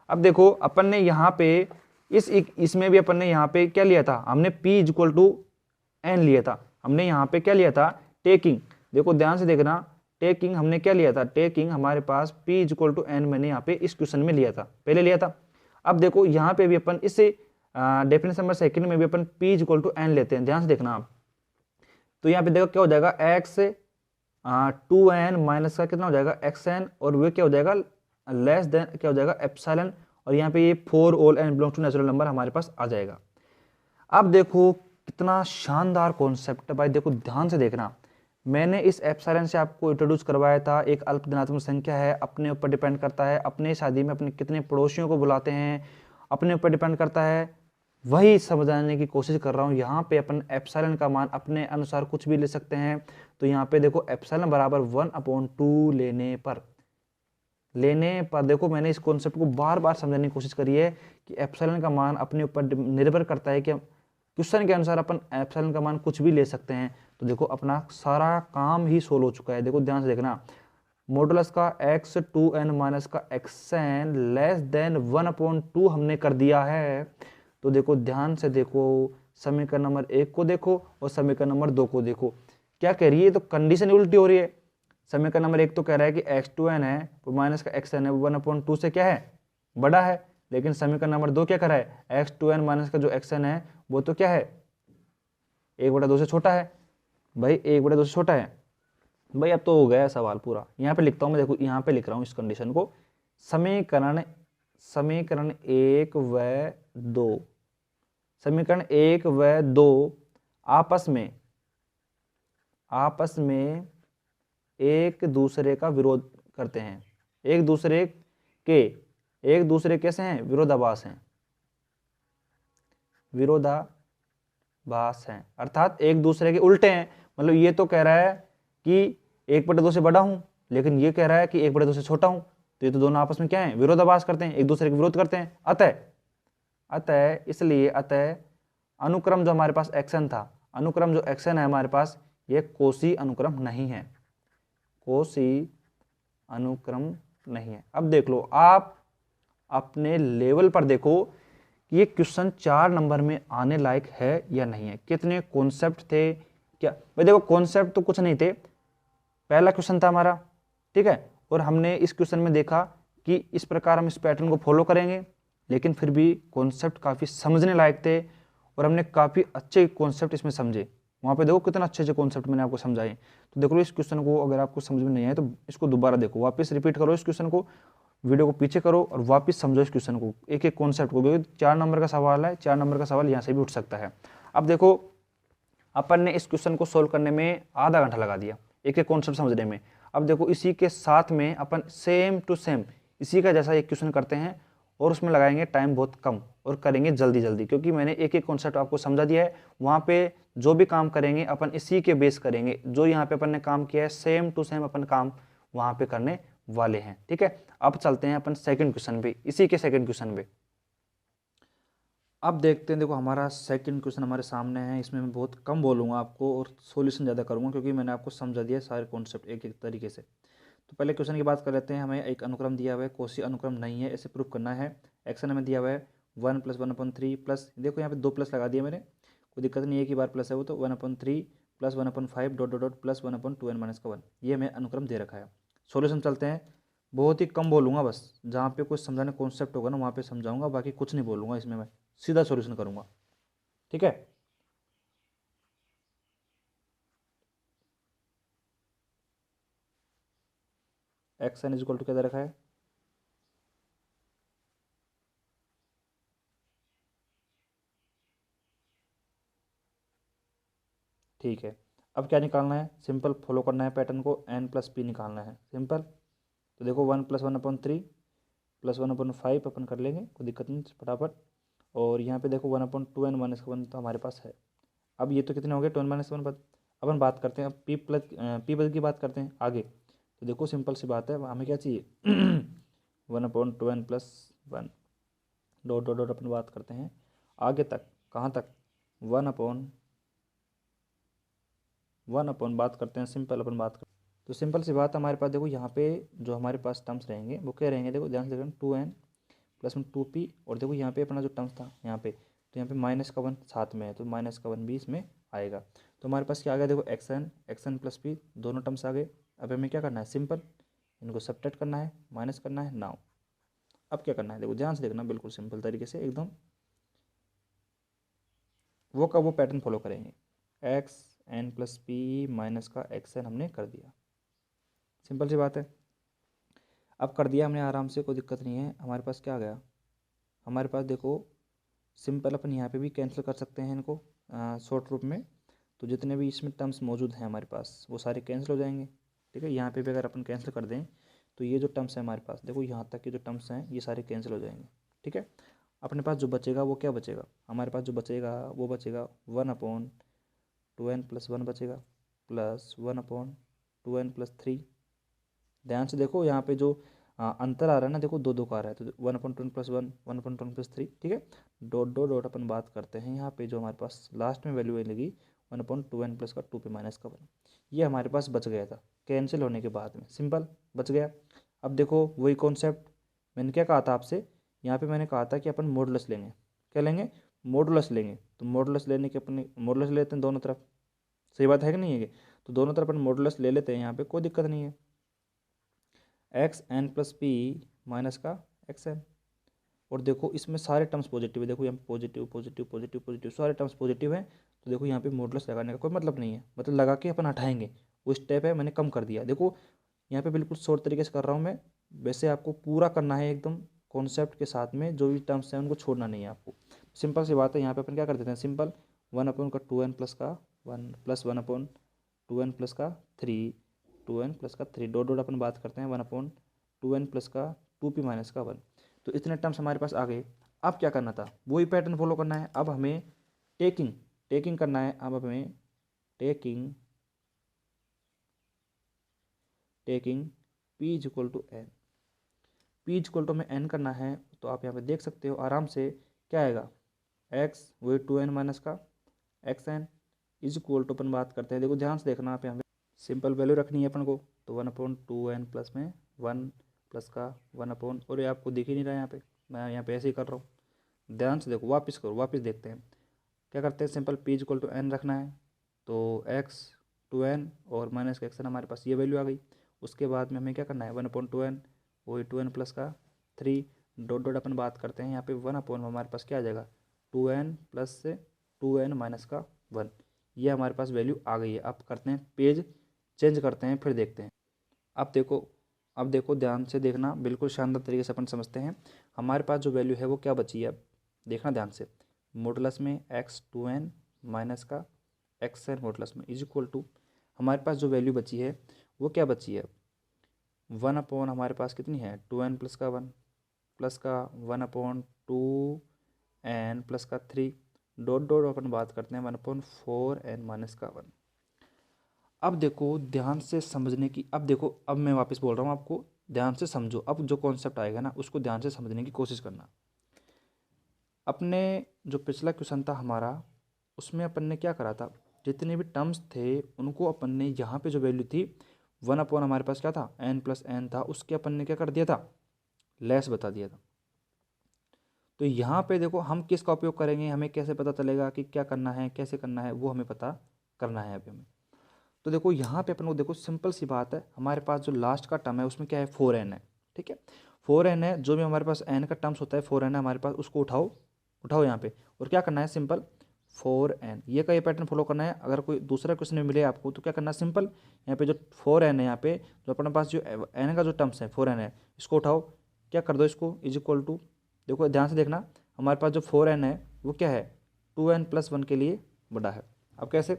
अब देखो अपन ने यहाँ पे इसमें भी अपन ने यहाँ पे क्या लिया था, हमने p इक्वल टू n लिया था, हमने यहाँ पे क्या लिया था, टेकिंग, देखो ध्यान से देखना, टेकिंग हमने क्या लिया था, टेकिंग हमारे पास p इक्वल टू n मैंने यहाँ पे इस क्वेश्चन में लिया था, पहले लिया था। अब देखो यहाँ पे भी अपन इससे डेफिनेशन नंबर सेकंड में भी अपन p इक्वल टू n लेते हैं, ध्यान से देखना आप, तो यहाँ पे देखो क्या हो जाएगा, x 2n माइनस का कितना हो जाएगा xn, और वो क्या हो जाएगा लेस देन क्या हो जाएगा एप्सिलॉन, और यहाँ पे ये for all n belongs to natural number हमारे पास आ जाएगा। अब देखो कितना शानदार कॉन्सेप्ट है भाई, देखो ध्यान से देखना, मैंने इस एप्सिलॉन से आपको इंट्रोड्यूस करवाया था, एक अल्प धनात्मक संख्या है, अपने ऊपर डिपेंड करता है, अपने शादी में अपने कितने पड़ोसियों को बुलाते हैं अपने ऊपर डिपेंड करता है, वही समझाने की कोशिश कर रहा हूँ। यहाँ पे अपन एप्सिलॉन का मान अपने अनुसार कुछ भी ले सकते हैं, तो यहाँ पे देखो एप्सिलॉन बराबर 1/2 लेने पर देखो मैंने इस कॉन्सेप्ट को बार बार समझाने की कोशिश करी है कि एप्सिलॉन का मान अपने ऊपर निर्भर करता है कि क्वेश्चन के अनुसार अपन एप्सिलॉन का मान कुछ भी ले सकते हैं। तो देखो अपना सारा काम ही सोल्व हो चुका है। देखो ध्यान से देखना, मॉडुलस का x 2n माइनस का xn लेस देन 1/2 हमने कर दिया है। तो देखो ध्यान से देखो, समीकरण नंबर 1 को देखो और समीकरण नंबर 2 को देखो। क्या कह रही है? तो कंडीशन उल्टी हो रही है। समीकरण नंबर 1 तो कह रहा है कि x2n है तो माइनस का xn है वो 1/2 से क्या है? बड़ा है। लेकिन समीकरण नंबर 2 क्या कर रहा है? x2n माइनस का जो xn है वो तो क्या है? 1/2 से छोटा है। भाई 1/2 से छोटा है। भाई अब तो हो गया सवाल पूरा। यहाँ पे लिखता हूँ मैं, देखो यहाँ पे लिख रहा हूँ इस कंडीशन को। समीकरण 1 व 2, समीकरण 1 व 2 आपस में एक दूसरे का विरोध करते हैं। एक दूसरे कैसे हैं? विरोधाभास हैं। विरोधाभास हैं अर्थात एक दूसरे के उल्टे हैं। मतलब ये तो कह रहा है कि 1/2 से बड़ा हूं, लेकिन ये कह रहा है कि 1/2 से छोटा हूं। तो ये तो दोनों आपस में क्या है? विरोधाभास करते हैं, एक दूसरे के विरोध करते हैं। अतः अनुक्रम जो हमारे पास xn था, अनुक्रम जो xn है हमारे पास, ये कोशी अनुक्रम नहीं है। कोशी अनुक्रम नहीं है। अब देख लो, आप अपने लेवल पर देखो कि ये क्वेश्चन 4 नंबर में आने लायक है या नहीं है। कितने कॉन्सेप्ट थे क्या? भाई देखो कॉन्सेप्ट तो कुछ नहीं थे। पहला क्वेश्चन था हमारा, ठीक है, और हमने इस क्वेश्चन में देखा कि इस प्रकार हम इस पैटर्न को फॉलो करेंगे, लेकिन फिर भी कॉन्सेप्ट काफ़ी समझने लायक थे और हमने काफ़ी अच्छे कॉन्सेप्ट इसमें समझे। वहाँ पे देखो कितना अच्छे कॉन्सेप्ट मैंने आपको समझाए। तो देखो इस क्वेश्चन को अगर आपको समझ में नहीं आए तो इसको दोबारा देखो, वापस रिपीट करो इस क्वेश्चन को, वीडियो को पीछे करो और वापस समझो इस क्वेश्चन को, एक एक कॉन्सेप्ट को। क्योंकि 4 नंबर का सवाल है, 4 नंबर का सवाल यहाँ से भी उठ सकता है। अब देखो अपन ने इस क्वेश्चन को सोल्व करने में आधा घंटा लगा दिया, एक एक कॉन्सेप्ट समझने में। अब देखो इसी के साथ में अपन सेम टू सेम इसी का जैसा एक क्वेश्चन करते हैं और उसमें लगाएंगे टाइम बहुत कम और करेंगे जल्दी जल्दी, क्योंकि मैंने एक एक कॉन्सेप्ट आपको समझा दिया है। वहाँ पे जो भी काम करेंगे अपन इसी के बेस करेंगे। जो यहाँ पे अपन ने काम किया है सेम टू सेम अपन काम वहाँ पे करने वाले हैं, ठीक है। अब चलते हैं अपन सेकंड क्वेश्चन पे, इसी के सेकंड क्वेश्चन पे। अब देखते हैं, देखो हमारा सेकंड क्वेश्चन हमारे सामने है। इसमें मैं बहुत कम बोलूँगा आपको और सॉल्यूशन ज़्यादा करूँगा, क्योंकि मैंने आपको समझा दिया सारे कॉन्सेप्ट एक एक तरीके से। तो पहले क्वेश्चन की बात कर लेते हैं। हमें एक अनुक्रम दिया हुआ है, कोशी अनुक्रम नहीं है, इसे प्रूव करना है। एक्शन हमें दिया हुआ है 1 + 1/3 प्लस, देखो यहाँ पे 2 प्लस लगा दिया मैंने, कोई दिक्कत नहीं है, एक ही बार प्लस है वो, तो 1/3 + 1/5 dot dot dot plus 1/2n - 1, ये हमें अनुक्रम दे रखा है। सॉल्यूशन चलते हैं। बहुत ही कम बोलूँगा, बस जहाँ पे कुछ समझाने कॉन्सेप्ट होगा ना वहाँ पे समझाऊंगा, बाकी कुछ नहीं बोलूँगा इसमें, मैं सीधा सॉल्यूशन करूँगा, ठीक है। एक्शन इज इक्वल टू क्या दे रखा है? ठीक है, अब क्या निकालना है? सिंपल फॉलो करना है पैटर्न को, n+p निकालना है, सिंपल। तो देखो 1 + 1/3 + 1/5 अपन कर लेंगे, कोई दिक्कत नहीं, फटाफट। और यहाँ पे देखो 1/2n - 1 तो हमारे पास है। अब ये तो कितने हो गए? 2n - 1 पर। अपन बात करते हैं अब p पद की बात करते हैं आगे। तो देखो सिंपल सी बात है, हमें क्या चाहिए? 1/2n + 1 डॉट डॉट डॉट अपन बात करते हैं आगे तक, कहाँ तक? 1/1 बात करते हैं, सिंपल अपन बात करते हैं। तो सिंपल सी बात हमारे पास देखो यहाँ पे जो हमारे पास टर्म्स रहेंगे वो क्या रहेंगे? देखो ध्यान से देखना, 2n + 2p, और देखो यहाँ पे अपना जो टर्म्स था यहाँ पे, तो यहाँ पे -1 साथ में है, तो -1 भी इसमें आएगा। तो हमारे पास क्या आ गया? देखो एक्सन + p दोनों टर्म्स आ गए। अब हमें क्या करना है? सिंपल इनको सब्ट्रैक्ट करना है, माइनस करना है। नाउ अब क्या करना है? देखो ध्यान से देखना, बिल्कुल सिंपल तरीके से एकदम वो का वो पैटर्न फॉलो करेंगे। xn + p माइनस का xn हमने कर दिया, सिंपल सी बात है। अब कर दिया हमने आराम से, कोई दिक्कत नहीं है। हमारे पास क्या आ गया? हमारे पास देखो सिंपल अपन यहाँ पे भी कैंसिल कर सकते हैं इनको शॉर्ट रूप में। तो जितने भी इसमें टर्म्स मौजूद हैं हमारे पास वो सारे कैंसिल हो जाएंगे, ठीक है। यहाँ पे भी अगर अपन कैंसिल कर दें तो ये जो टर्म्स है हमारे पास, देखो यहाँ तक के जो टर्म्स हैं ये सारे कैंसिल हो जाएंगे, ठीक है। अपने पास जो बचेगा वो क्या बचेगा? हमारे पास जो बचेगा वो बचेगा 1/2n + 1 बचेगा, प्लस 1/2n + 3। ध्यान से देखो यहाँ पे जो अंतर आ रहा है ना, देखो 2 का आ रहा है, तो 1/2n + 1 1/2n + 3, ठीक है। डॉट डॉट डॉट अपन बात करते हैं यहाँ पे जो हमारे पास लास्ट में वैल्यू लगी 1/2n + का 2p - 1, ये हमारे पास बच गया था कैंसिल होने के बाद में, सिंपल बच गया। अब देखो वही कॉन्सेप्ट मैंने क्या कहा था आपसे, यहाँ पे मैंने कहा था कि अपन मॉडुलस लेंगे, क्या लेंगे? मॉडुलस लेंगे। तो मॉडुलस लेने के अपने मॉडुलस लेते हैं दोनों तरफ, सही बात है कि नहीं है कि? तो दोनों तरफ अपन मॉडुलस ले लेते हैं, यहाँ पे कोई दिक्कत नहीं है। X n plus p minus का एक्स एन, और देखो इसमें सारे टर्म्स पॉजिटिव है, देखो यहाँ पे पॉजिटिव पॉजिटिव पॉजिटिव पॉजिटिव सारे टर्म्स पॉजिटिव हैं, तो देखो यहाँ पे मॉडुलस लगाने का कोई मतलब नहीं है, मतलब लगा के अपन हटाएंगे, वो स्टेप है मैंने कम कर दिया। देखो यहाँ पे बिल्कुल शॉर्ट तरीके से कर रहा हूँ मैं, वैसे आपको पूरा करना है एकदम कॉन्सेप्ट के साथ में, जो भी टर्म्स हैं उनको छोड़ना नहीं है आपको। सिंपल सी बात है, यहाँ पे अपन क्या कर देते हैं, सिंपल 1 का 2n प्लस का 1 प्लस 1/2n प्लस का 3 2n प्लस का 3 डॉट डॉट अपन बात करते हैं 1/2n प्लस का 2p माइनस का 1। तो इतने टर्म्स हमारे पास आ गए। अब क्या करना था, वही पैटर्न फॉलो करना है। अब हमें टेकिंग करना है। अब हमें taking p is equal to n, p is equal to हमें n करना है। तो आप यहाँ पे देख सकते हो आराम से क्या आएगा, x वही 2n माइनस का xn इज इक्वल टू अपन बात करते हैं, देखो ध्यान से देखना, आप यहाँ पे सिंपल वैल्यू रखनी है अपन को, तो 1/2n प्लस में 1 प्लस का 1 और ये आपको दिख ही नहीं रहा है यहाँ पे, मैं यहाँ पे ऐसे ही कर रहा हूँ। ध्यान से देखो, वापस करो, वापस देखते हैं क्या करते हैं। Simple p is equal to n रखना है, तो x 2n और माइनस का xn हमारे पास ये वैल्यू आ गई। उसके बाद में हमें क्या करना है 1/2n वही 2n प्लस का 3 डॉट डॉट अपन बात करते हैं यहाँ पे 1 हमारे पास क्या आ जाएगा 2n प्लस से 2n माइनस का 1, ये हमारे पास वैल्यू आ गई है। अब करते हैं पेज चेंज करते हैं, फिर देखते हैं। अब देखो ध्यान से देखना, बिल्कुल शानदार तरीके से अपन समझते हैं। हमारे पास जो वैल्यू है वो क्या बची है, अब देखना ध्यान से, मॉडुलस में x 2n माइनस का xn मॉडुलस में इज इक्वल टू हमारे पास जो वैल्यू बची है वो क्या बची है, 1 हमारे पास कितनी है 2n प्लस का 1 प्लस का 1/2n प्लस का 3 डॉट डॉट अपन बात करते हैं 1/4n माइनस का 1। अब देखो ध्यान से समझने की, अब देखो अब मैं वापस बोल रहा हूँ आपको, ध्यान से समझो। अब जो कॉन्सेप्ट आएगा ना उसको ध्यान से समझने की कोशिश करना। अपने जो पिछला क्वेश्चन था हमारा, उसमें अपन ने क्या करा था, जितने भी टर्म्स थे उनको अपन ने यहाँ पे जो वैल्यू थी 1 हमारे पास क्या था n प्लस n था, उसके अपन ने क्या कर दिया था, लेस बता दिया था। तो यहाँ पे देखो हम किसका उपयोग करेंगे, हमें कैसे पता चलेगा कि क्या करना है कैसे करना है, वो हमें पता करना है अभी हमें। तो देखो यहाँ पे अपन को देखो सिंपल सी बात है, हमारे पास जो लास्ट का टर्म है उसमें क्या है 4n है, ठीक है 4n है। जो भी हमारे पास n का टर्म्स होता है 4n है हमारे पास, उसको उठाओ यहाँ पे, और क्या करना है सिंपल 4n, ये का ये पैटर्न फॉलो करना है। अगर कोई दूसरा क्वेश्चन में मिले आपको तो क्या करना है, सिंपल यहाँ पे जो 4n है, यहाँ पे जो अपने पास जो n का जो टर्म्स है 4n है, इसको उठाओ, क्या कर दो इसको इज इक्वल टू, देखो ध्यान से देखना, हमारे पास जो 4n है वो क्या है 2n प्लस 1 के लिए बड़ा है। अब कैसे,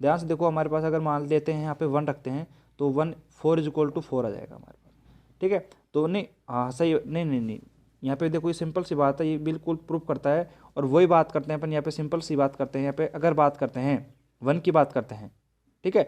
ध्यान से देखो, हमारे पास अगर मान लेते हैं यहाँ पे 1 रखते हैं तो 1 4 इज इक्वल टू 4 आ जाएगा हमारे पास, ठीक है। तो नहीं, हाँ सही, नहीं, यहाँ पे देखो ये सिंपल सी बात है, ये बिल्कुल प्रूफ करता है। और वही बात करते हैं अपन यहाँ पे, सिंपल सी बात करते हैं यहाँ पे, अगर बात करते हैं 1 की बात करते हैं, ठीक है,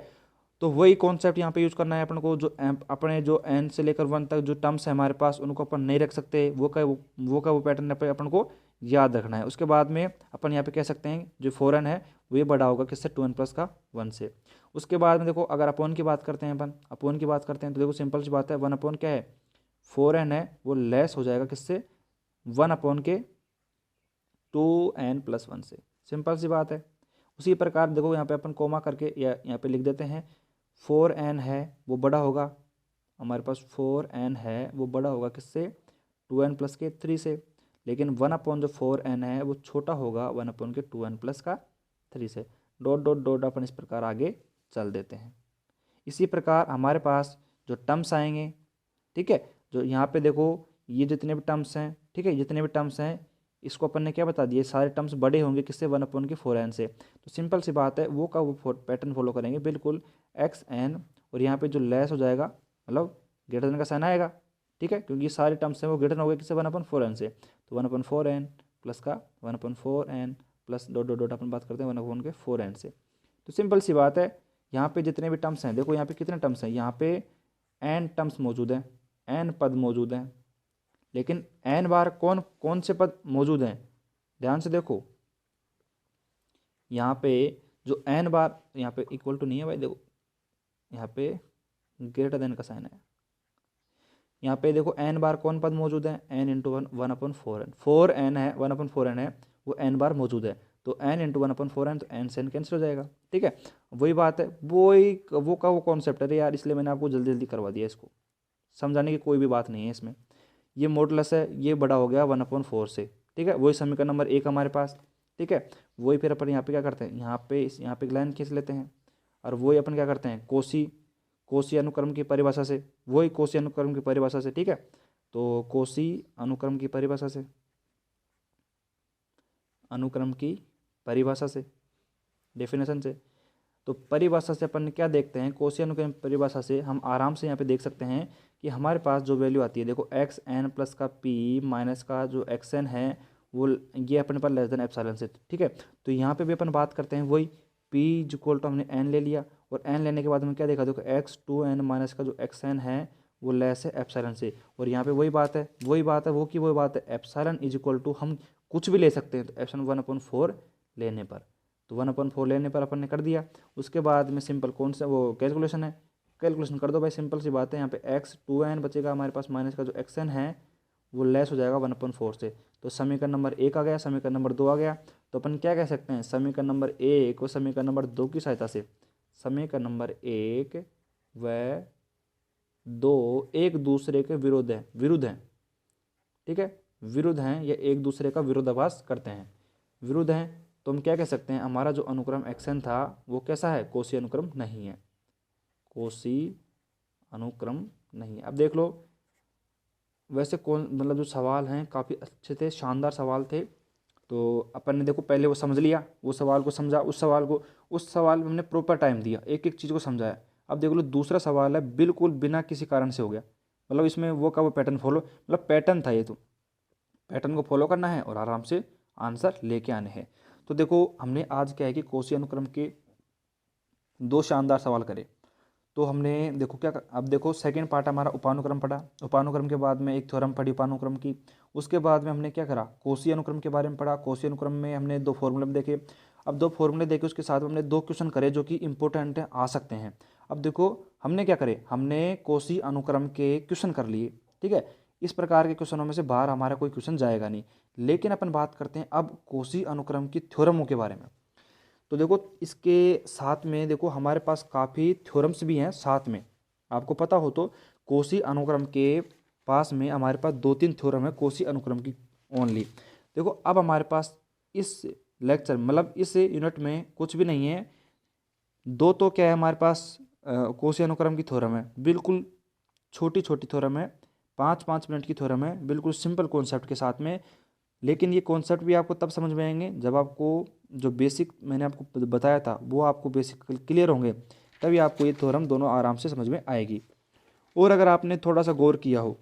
तो वही कॉन्सेप्ट यहाँ पे यूज़ करना है अपन को। जो अपने जो n से लेकर 1 तक जो टर्म्स है हमारे पास उनको अपन नहीं रख सकते, वो पैटर्न अपन को याद रखना है। उसके बाद में अपन यहाँ पे कह सकते हैं जो 4n है वो ये बड़ा होगा किससे 2n प्लस का 1 से। उसके बाद में देखो अगर अपॉन की बात करते हैं, अपन अपॉन की बात करते हैं तो देखो सिंपल सी बात है 1 क्या है 4n है, वो लेस हो जाएगा किससे 1 के 2n प्लस 1 से, सिंपल सी बात है। उसी प्रकार देखो यहाँ पे अपन कोमा करके या यहाँ पे लिख देते हैं 4n है वो बड़ा होगा, हमारे पास 4n है वो बड़ा होगा किससे 2n प्लस के 3 से, लेकिन 1 जो 4n है वो छोटा होगा 1 के 2n प्लस का 3 से। डॉट डॉट डॉट अपन इस प्रकार आगे चल देते हैं। इसी प्रकार हमारे पास जो टर्म्स आएंगे, ठीक है, जो यहाँ पे देखो ये जितने भी टर्म्स हैं, ठीक है, जितने भी टर्म्स हैं इसको अपन ने क्या बता दिया, सारे टर्म्स बड़े होंगे किससे 1 के 4n से। तो सिंपल सी बात है वो का वो पैटर्न फॉलो करेंगे बिल्कुल xn, और यहाँ पे जो लेस हो जाएगा मतलब ग्रेटर देन का साइन आएगा, ठीक है, क्योंकि ये सारे टर्म्स हैं वो ग्रेटर हो गए किससे 1/4n से। तो 1/4n प्लस का 1/4n plus dot dot dot अपन बात करते हैं 1 के 4n से। तो सिंपल सी बात है, यहाँ पे जितने भी टर्म्स हैं, देखो यहाँ पे कितने टर्म्स हैं, यहाँ पे n टर्म्स मौजूद हैं, n पद मौजूद हैं, लेकिन n बार कौन से पद मौजूद हैं, ध्यान से देखो यहाँ पे जो n बार, यहाँ पे इक्वल टू नहीं है भाई, देखो यहाँ पे ग्रेटर देन का साइन है, यहाँ पे देखो n बार कौन पद मौजूद है n इंटू 1/4n, 4n है 1/4n है वो n बार मौजूद है। तो n इंटू 1/4n, तो n से n कैंसिल हो जाएगा। ठीक है, वही बात है, वो कॉन्सेप्ट है यार, इसलिए मैंने आपको जल्दी जल्दी करवा दिया। इसको समझाने की कोई भी बात नहीं है इसमें। ये मॉडुलस है, ये बड़ा हो गया 1/4 से। ठीक है, वही समीकरण नंबर 1 हमारे पास। ठीक है, वही फिर अपन यहाँ पे क्या करते हैं, यहाँ पे एक लाइन खींच लेते हैं, और वही अपन क्या करते हैं, कोसी अनुक्रम की परिभाषा से, वही कोसी अनुक्रम की परिभाषा से। ठीक है, तो कोसी अनुक्रम की परिभाषा से, डेफिनेशन से, तो परिभाषा से अपन क्या देखते हैं, कोसी अनुक्रम परिभाषा से हम आराम से यहाँ पे देख सकते हैं कि हमारे पास जो वैल्यू आती है, देखो एक्स एन प्लस का पी माइनस का जो एक्स एन है वो ये अपने पास लेस देन एप्सिलॉन से। ठीक है, तो यहाँ पे भी अपन बात करते हैं वही पी इक्वल टू हमने एन ले लिया, और एन लेने के बाद हमें क्या देखा, देखो एक्स टू एन माइनस का जो एक्स एन है वो लेस है एप्सिलॉन से। और यहाँ पे वही बात है वही बात है एप्सिलॉन इज इक्वल टू हम कुछ भी ले सकते हैं, तो एप्सिलॉन 1/4 लेने पर, तो 1/4 लेने पर अपन ने कर दिया। उसके बाद में सिंपल कौन सा वो कैलकुलेशन कर दो भाई, सिंपल सी बात है। यहाँ पे एक्स टू एन बचेगा हमारे पास, माइनस का जो एक्स एन है वो लेस हो जाएगा 1/4 से। तो समीकरण नंबर 1 आ गया, समीकरण नंबर 2 आ गया। तो अपन क्या कह सकते हैं, समीकरण नंबर 1 और समीकरण नंबर 2 की सहायता से, समीकरण नंबर 1 व 2 एक दूसरे के विरुद्ध हैं। ठीक है, विरुद्ध हैं या एक दूसरे का विरोधाभास करते हैं, विरुद्ध हैं, तो हम क्या कह सकते हैं, हमारा जो अनुक्रम एक्सन था वो कैसा है, कोसी अनुक्रम नहीं है, कोसी अनुक्रम नहीं है। अब देख लो, वैसे कौन मतलब जो सवाल हैं काफ़ी अच्छे थे, शानदार सवाल थे। तो अपन ने देखो पहले वो समझ लिया, वो सवाल को समझा, उस सवाल में हमने प्रॉपर टाइम दिया, एक एक चीज़ को समझाया। अब देख लो दूसरा सवाल है बिल्कुल बिना किसी कारण से हो गया, मतलब इसमें वो का वो पैटर्न फॉलो, मतलब पैटर्न था ये, तो पैटर्न को फॉलो करना है और आराम से आंसर लेके आने हैं। तो देखो हमने आज क्या है कि कोसी अनुक्रम के 2 शानदार सवाल करे। तो हमने देखो अब देखो सेकंड पार्ट हमारा उपानुक्रम पढ़ा, उपानुक्रम के बाद में एक थ्योरम पढ़ी उपानुक्रम की। उसके बाद में हमने क्या करा, कोसी अनुक्रम के बारे में पढ़ा। कोसी अनुक्रम में हमने 2 फॉर्मूले देखे। अब 2 फॉर्मूले देखे, उसके साथ में हमने 2 क्वेश्चन करे जो कि इंपॉर्टेंट है, आ सकते हैं। अब देखो हमने क्या करे, हमने कोसी अनुक्रम के क्वेश्चन कर लिए। ठीक है, इस प्रकार के क्वेश्चनों में से बाहर हमारा कोई क्वेश्चन जाएगा नहीं। लेकिन अपन बात करते हैं अब कोसी अनुक्रम की थ्योरमों के बारे में। तो देखो इसके साथ में देखो हमारे पास काफ़ी थ्योरम्स भी हैं साथ में, आपको पता हो तो कोसी अनुक्रम के पास में हमारे पास 2-3 थ्योरम है कोसी अनुक्रम की ओनली। देखो अब हमारे पास इस लेक्चर मतलब इस यूनिट में कुछ भी नहीं है, 2 तो क्या है हमारे पास कोसी अनुक्रम की थ्योरम है, बिल्कुल छोटी छोटी थ्योरम है, 5-5 मिनट की थ्योरम है, बिल्कुल सिंपल कॉन्सेप्ट के साथ में। लेकिन ये कॉन्सेप्ट भी आपको तब समझ में आएंगे जब आपको जो बेसिक मैंने आपको बताया था वो आपको बेसिक क्लियर होंगे, तभी आपको ये थ्योरम दोनों आराम से समझ में आएगी। और अगर आपने थोड़ा सा गौर किया हो,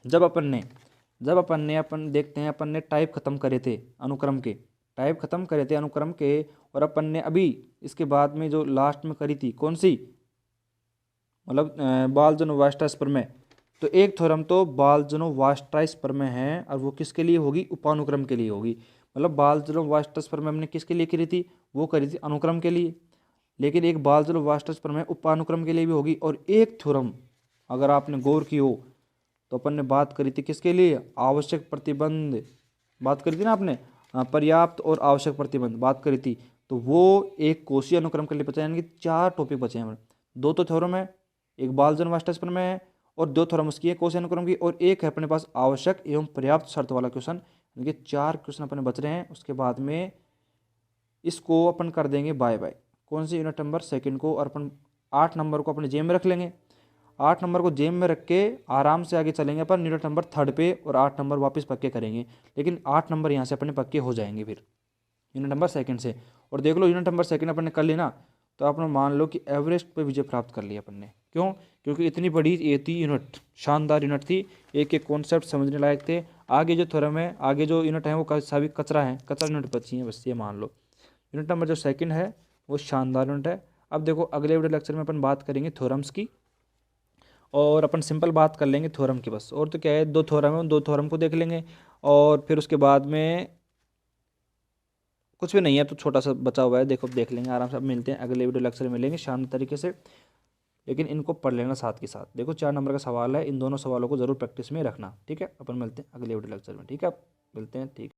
जब अपन देखते हैं, अपन ने टाइप ख़त्म करे थे अनुक्रम के, और अपन ने अभी इसके बाद में जो लास्ट में करी थी कौन सी, मतलब बालजनोवास्टाइस प्रमेय। तो एक थ्योरम तो बालजनोवास्टाइस प्रमेय है, और वो किसके लिए होगी, उपानुक्रम के लिए होगी। मतलब बालजनोवास्टाइस प्रमेय हमने किसके लिए करी थी, वो करी थी अनुक्रम के लिए। लेकिन एक बालजनोवास्टाइस प्रमेय उपानुक्रम के लिए भी होगी। और एक थ्योरम अगर आपने गौर की हो तो अपन ने बात करी थी किसके लिए, आवश्यक प्रतिबंध, बात करी थी ना आपने, पर्याप्त और आवश्यक प्रतिबंध बात करी थी। तो वो एक कोशी अनुक्रम के लिए बचा, यानी कि 4 टॉपिक बचे हैं। 2 तो थ्योरम है, एक बालजनोवास्टाइस प्रमेय है, और 2 थ्योरम उसकी है कोशी अनुक्रम की, और एक है अपने पास आवश्यक एवं पर्याप्त शर्त वाला क्वेश्चन। यानी कि 4 क्वेश्चन अपने बच रहे हैं। उसके बाद में इसको अपन कर देंगे बाय बाय, कौन सी यूनिट नंबर 2 को, और अपन 8 नंबर को अपने जेब में रख लेंगे। 8 नंबर को जेब में रख के आराम से आगे चलेंगे अपन यूनिट नंबर 3 पे, और 8 नंबर वापस पक्के करेंगे। लेकिन 8 नंबर यहाँ से अपने पक्के हो जाएंगे फिर यूनिट नंबर 2 से। और देख लो यूनिट नंबर 2 अपन ने कर ली ना, तो आपने मान लो कि एवरेस्ट पे विजय प्राप्त कर लिया अपन ने। क्यों, क्योंकि इतनी बड़ी ये थी यूनिट, शानदार यूनिट थी, एक एक कॉन्सेप्ट समझने लायक थे। आगे जो थ्योरम है, आगे जो यूनिट है वो सभी कचरा है, कचरा यूनिट बची है बस, ये मान लो। यूनिट नंबर जो 2 है वो शानदार यूनिट है। अब देखो अगले वीडियो लेक्चर में अपन बात करेंगे थ्योरम्स की, और अपन सिंपल बात कर लेंगे थ्योरम की बस। और तो क्या है, 2 थ्योरम है, उन 2 थ्योरम को देख लेंगे, और फिर उसके बाद में कुछ भी नहीं है तो छोटा सा बचा हुआ है, देखो देख लेंगे आराम से। अब मिलते हैं अगले वीडियो लेक्चर में, मिलेंगे शानदार तरीके से, लेकिन इनको पढ़ लेना साथ के साथ। देखो 4 नंबर का सवाल है, इन दोनों सवालों को जरूर प्रैक्टिस में रखना। ठीक है, अपन मिलते हैं अगले वीडियो लेक्चर में। ठीक है, मिलते हैं, ठीक।